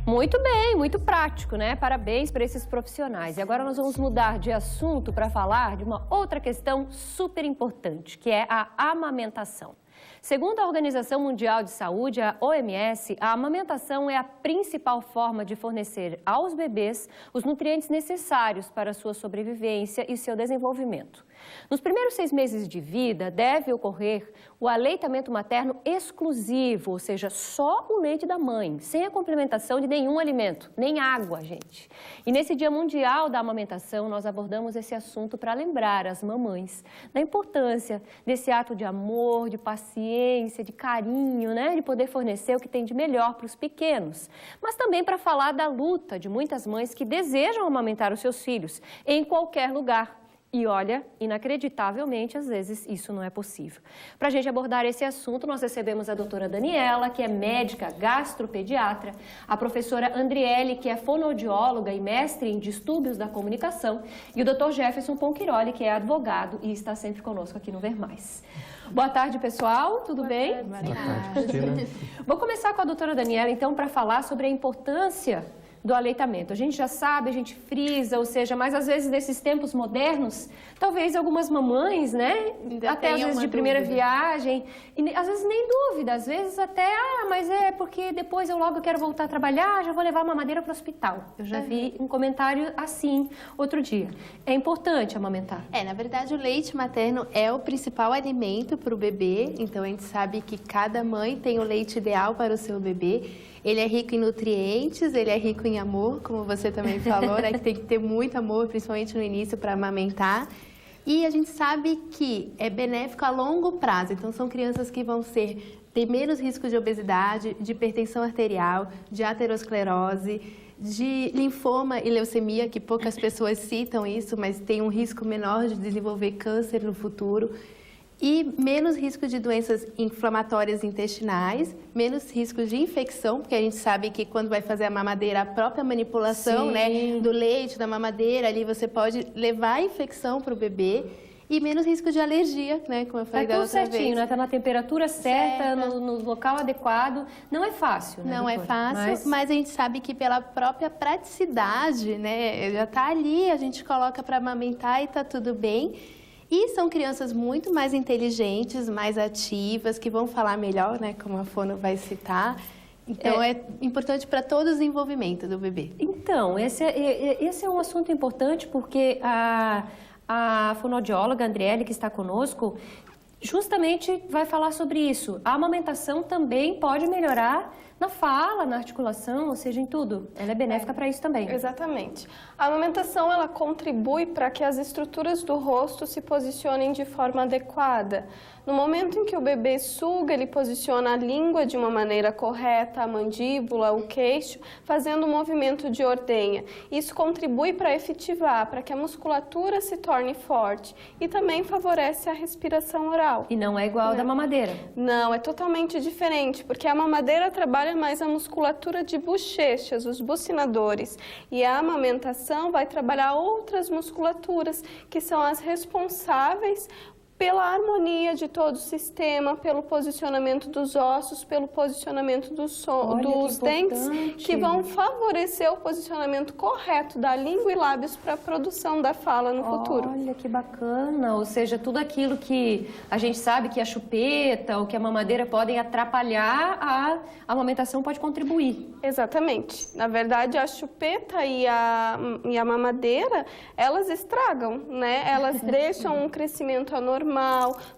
Muito bem, muito prático, né? Parabéns para esses profissionais. E agora nós vamos mudar de assunto para falar de uma outra questão super importante, que é a amamentação. Segundo a Organização Mundial de Saúde, a OMS, a amamentação é a principal forma de fornecer aos bebês os nutrientes necessários para a sua sobrevivência e seu desenvolvimento. Nos primeiros 6 meses de vida, deve ocorrer o aleitamento materno exclusivo, ou seja, só o leite da mãe, sem a complementação de nenhum alimento, nem água, gente. E nesse Dia Mundial da Amamentação, nós abordamos esse assunto para lembrar as mamães da importância desse ato de amor, de paciência, de carinho, né? De poder fornecer o que tem de melhor para os pequenos. Mas também para falar da luta de muitas mães que desejam amamentar os seus filhos em qualquer lugar. E olha, inacreditavelmente, às vezes, isso não é possível. Para a gente abordar esse assunto, nós recebemos a doutora Daniela, que é médica gastropediatra, a professora Andriele, que é fonoaudióloga e mestre em distúrbios da comunicação, e o doutor Jefferson Ponquiroli, que é advogado e está sempre conosco aqui no Ver Mais. Boa tarde, pessoal. Tudo bem? Boa tarde, Cristina. Vou começar com a doutora Daniela, então, para falar sobre a importância do aleitamento. A gente já sabe, a gente frisa, ou seja, mas às vezes nesses tempos modernos, talvez algumas mamães, né, até às vezes de primeira viagem, e às vezes nem dúvida, às vezes até, mas é porque depois eu logo quero voltar a trabalhar, já vou levar a mamadeira para o hospital. Eu já vi um comentário assim outro dia. É importante amamentar? Na verdade o leite materno é o principal alimento para o bebê, então a gente sabe que cada mãe tem o leite ideal para o seu bebê. Ele é rico em nutrientes, ele é rico em amor, como você também falou, né? Que tem que ter muito amor, principalmente no início, para amamentar. E a gente sabe que é benéfico a longo prazo. Então, são crianças que vão ter menos risco de obesidade, de hipertensão arterial, de aterosclerose, de linfoma e leucemia, que poucas pessoas citam isso, mas tem um risco menor de desenvolver câncer no futuro. E menos risco de doenças inflamatórias intestinais, menos risco de infecção, porque a gente sabe que quando vai fazer a mamadeira, a própria manipulação, né, do leite, da mamadeira, ali você pode levar a infecção para o bebê. E menos risco de alergia, né, como eu falei da outra vez. Tudo certinho, né? Tá na temperatura certa, no local adequado. Não é fácil, né, Não é fácil, mas a gente sabe que pela própria praticidade, né, já tá ali, a gente coloca para amamentar e tá tudo bem. E são crianças muito mais inteligentes, mais ativas, que vão falar melhor, né, como a Fono vai citar. Então, é importante para todo o desenvolvimento do bebê. Então, esse é um assunto importante porque a fonoaudióloga Andriele, que está conosco, justamente vai falar sobre isso. A amamentação também pode melhorar na fala, na articulação, ou seja, em tudo. Ela é benéfica para isso também. Exatamente. A amamentação, ela contribui para que as estruturas do rosto se posicionem de forma adequada. No momento em que o bebê suga, ele posiciona a língua de uma maneira correta, a mandíbula, o queixo, fazendo um movimento de ordenha. Isso contribui para efetivar, para que a musculatura se torne forte e também favorece a respiração oral. E não é igual ao da mamadeira? Não, é totalmente diferente, porque a mamadeira trabalha mais a musculatura de bochechas, os bucinadores, e a amamentação vai trabalhar outras musculaturas, que são as responsáveis pela harmonia de todo o sistema, pelo posicionamento dos ossos, pelo posicionamento dos dentes, que vão favorecer o posicionamento correto da língua e lábios para a produção da fala no futuro. Olha que bacana, ou seja, tudo aquilo que a gente sabe que a chupeta ou que a mamadeira podem atrapalhar, a amamentação pode contribuir. Exatamente. Na verdade, a chupeta e a mamadeira, elas estragam, né? Elas deixam um crescimento anormal,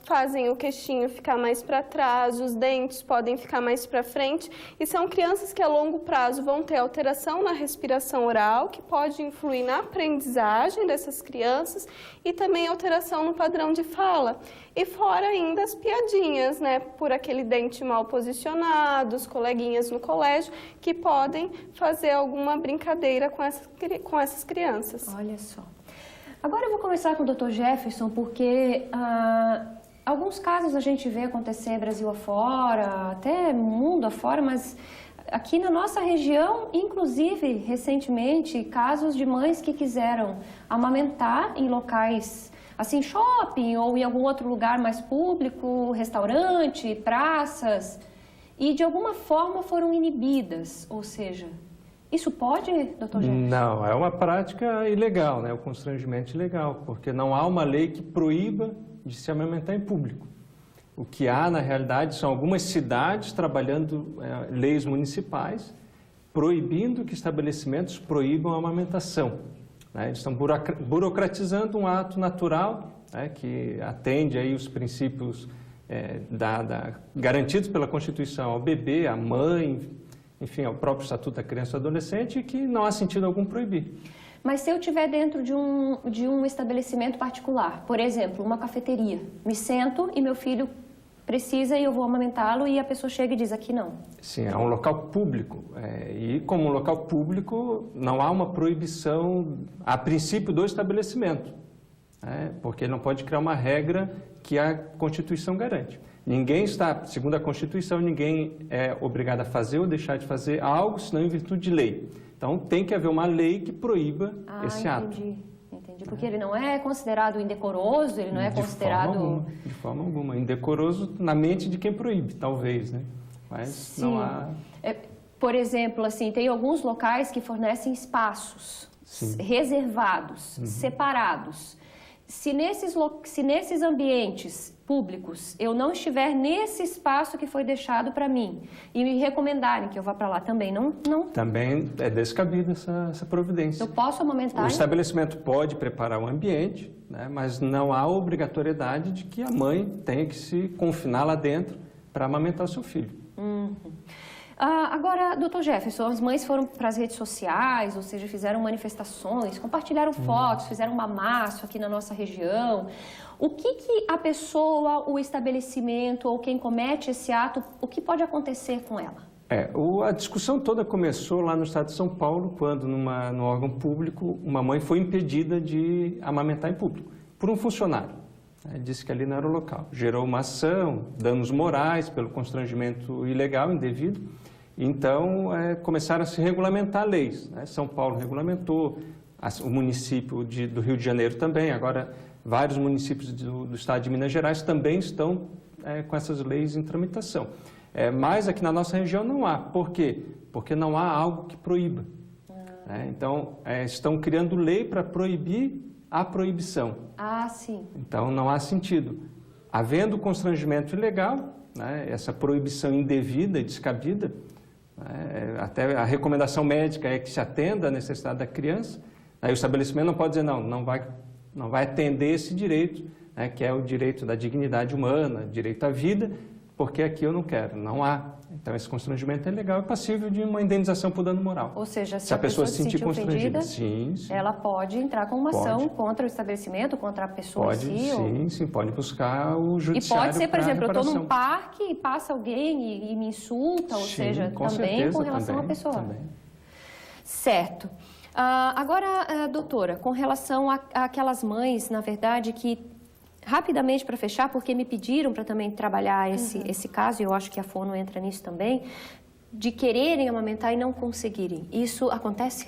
fazem o queixinho ficar mais para trás, os dentes podem ficar mais para frente, e são crianças que a longo prazo vão ter alteração na respiração oral, que pode influir na aprendizagem dessas crianças, e também alteração no padrão de fala. E fora ainda as piadinhas, né, por aquele dente mal posicionado, os coleguinhas no colégio, que podem fazer alguma brincadeira com essas crianças. Olha só. Agora eu vou começar com o Dr. Jefferson, porque alguns casos a gente vê acontecer Brasil afora, até mundo afora, mas aqui na nossa região, inclusive, recentemente, casos de mães que quiseram amamentar em locais, assim, shopping ou em algum outro lugar mais público, restaurante, praças, e de alguma forma foram inibidas, ou seja, Isso pode, doutor Jefferson? Não, é uma prática ilegal, né? O constrangimento ilegal, porque não há uma lei que proíba de se amamentar em público. O que há, na realidade, são algumas cidades trabalhando leis municipais proibindo que estabelecimentos proíbam a amamentação. Né? Eles estão burocratizando um ato natural, né, que atende aí os princípios garantidos pela Constituição ao bebê, à mãe, enfim, ao próprio Estatuto da Criança e do Adolescente, e que não há sentido algum proibir. Mas se eu estiver dentro de um estabelecimento particular, por exemplo, uma cafeteria, me sento e meu filho precisa e eu vou amamentá-lo e a pessoa chega e diz aqui não. Sim, é um local público e como um local público não há uma proibição a princípio do estabelecimento, porque ele não pode criar uma regra que a Constituição garante. Ninguém está, segundo a Constituição, ninguém é obrigado a fazer ou deixar de fazer algo, senão em virtude de lei. Então tem que haver uma lei que proíba esse ato. Entendi, porque ele não é considerado indecoroso, ele não é considerado... De forma alguma. Indecoroso na mente de quem proíbe, talvez, né? Mas Sim. não há... Por exemplo, assim, tem alguns locais que fornecem espaços reservados, separados. Se nesses ambientes públicos eu não estiver nesse espaço que foi deixado para mim e me recomendarem que eu vá para lá também, não... Também é descabida essa providência. Eu posso amamentar? O estabelecimento pode preparar o ambiente, né, mas não há obrigatoriedade de que a mãe tenha que se confinar lá dentro para amamentar o seu filho. Agora, doutor Jefferson, as mães foram para as redes sociais, ou seja, fizeram manifestações, compartilharam fotos, fizeram um mamaço aqui na nossa região. O que a pessoa, o estabelecimento ou quem comete esse ato, o que pode acontecer com ela? A discussão toda começou lá no estado de São Paulo, quando no órgão público uma mãe foi impedida de amamentar em público por um funcionário. Disse que ali não era o local. Gerou uma ação, danos morais pelo constrangimento ilegal, indevido. Então, começaram a se regulamentar leis. São Paulo regulamentou, o município do Rio de Janeiro também. Agora, vários municípios do estado de Minas Gerais também estão com essas leis em tramitação. Mas aqui na nossa região não há. Por quê? Porque não há algo que proíba. Então, estão criando lei para proibir a proibição. Sim. Então, não há sentido. Havendo constrangimento ilegal, essa proibição indevida e descabida, até a recomendação médica é que se atenda à necessidade da criança, aí o estabelecimento não pode dizer não vai atender esse direito, que é o direito da dignidade humana, direito à vida, porque aqui eu não quero, não há. Então, esse constrangimento é legal e passível de uma indenização por dano moral. Ou seja, se a pessoa se sentir constrangida, ela pode entrar com uma ação contra o estabelecimento, contra a pessoa em si? Sim, pode buscar o judiciário. E pode ser, por exemplo, eu estou num parque e passa alguém e me insulta, ou seja, também com relação à pessoa. Também. Certo. Agora, doutora, com relação àquelas mães, na verdade, que... Rapidamente para fechar, porque me pediram para também trabalhar esse caso, e eu acho que a Fono entra nisso também, de quererem amamentar e não conseguirem. Isso acontece?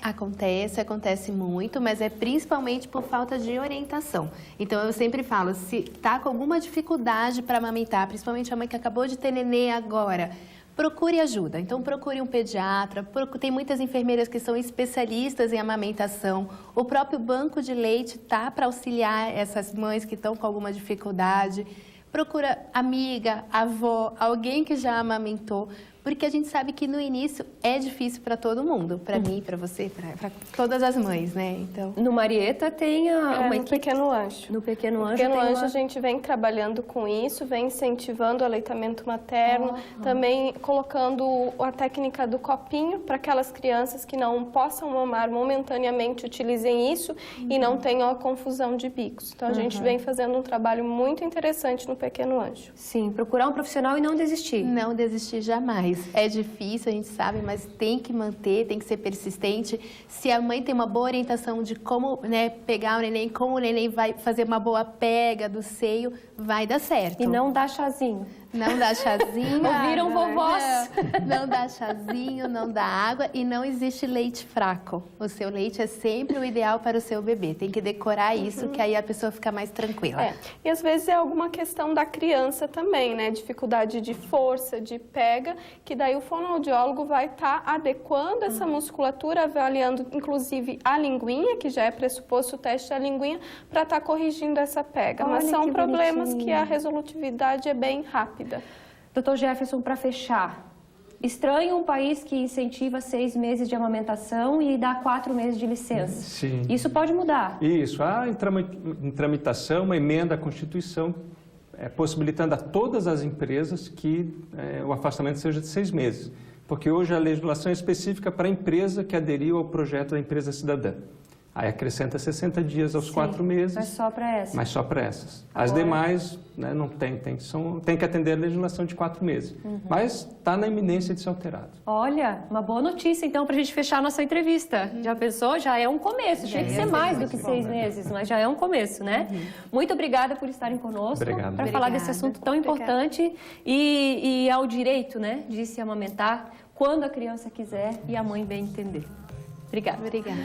Acontece muito, mas é principalmente por falta de orientação. Então, eu sempre falo, se está com alguma dificuldade para amamentar, principalmente a mãe que acabou de ter nenê agora, procure ajuda. Então, procure um pediatra, tem muitas enfermeiras que são especialistas em amamentação. O próprio banco de leite está para auxiliar essas mães que estão com alguma dificuldade. Procura amiga, avó, alguém que já amamentou, porque a gente sabe que no início é difícil para todo mundo, para mim, para você, para todas as mães, né? Então, no Marieta tem uma no Pequeno Anjo. No Pequeno Anjo, a gente vem trabalhando com isso, vem incentivando o aleitamento materno, também colocando a técnica do copinho para aquelas crianças que não possam mamar momentaneamente, utilizem isso e não tenham a confusão de bicos. Então, a gente vem fazendo um trabalho muito interessante no Pequeno Anjo. Sim, procurar um profissional e não desistir. Não desistir jamais. É difícil, a gente sabe, mas tem que manter, tem que ser persistente. Se a mãe tem uma boa orientação de como pegar o neném, como o neném vai fazer uma boa pega do seio, vai dar certo. E não dá chazinho. Não dá chazinho. Ouviram, vovós? Não dá chazinho, não dá água e não existe leite fraco. O seu leite é sempre o ideal para o seu bebê. Tem que decorar isso, que aí a pessoa fica mais tranquila. E às vezes é alguma questão da criança também, né? Dificuldade de força, de pega, que daí o fonoaudiólogo vai estar adequando essa musculatura, avaliando inclusive a linguinha, que já é pressuposto o teste da linguinha, para estar corrigindo essa pega. Mas Olha são que problemas bonitinho. que a resolutividade é bem rápida. Doutor Jefferson, para fechar, estranho um país que incentiva 6 meses de amamentação e dá 4 meses de licença. Sim. Isso pode mudar. Isso, há em tramitação uma emenda à Constituição possibilitando a todas as empresas que o afastamento seja de 6 meses. Porque hoje a legislação é específica para a empresa que aderiu ao projeto da empresa cidadã. Aí acrescenta 60 dias aos 4 meses. Mas só para essas. Mas só para essas. As demais, né, não tem que atender a legislação de 4 meses. Mas está na iminência de ser alterado. Olha, uma boa notícia então para a gente fechar a nossa entrevista. Já pensou? Já é um começo. Tinha que ser mais do que 6 meses, mas já é um começo, né? Muito obrigada por estarem conosco. Obrigado. Para falar desse assunto tão importante e ao direito, né, de se amamentar quando a criança quiser e a mãe bem entender. Obrigada. Obrigada.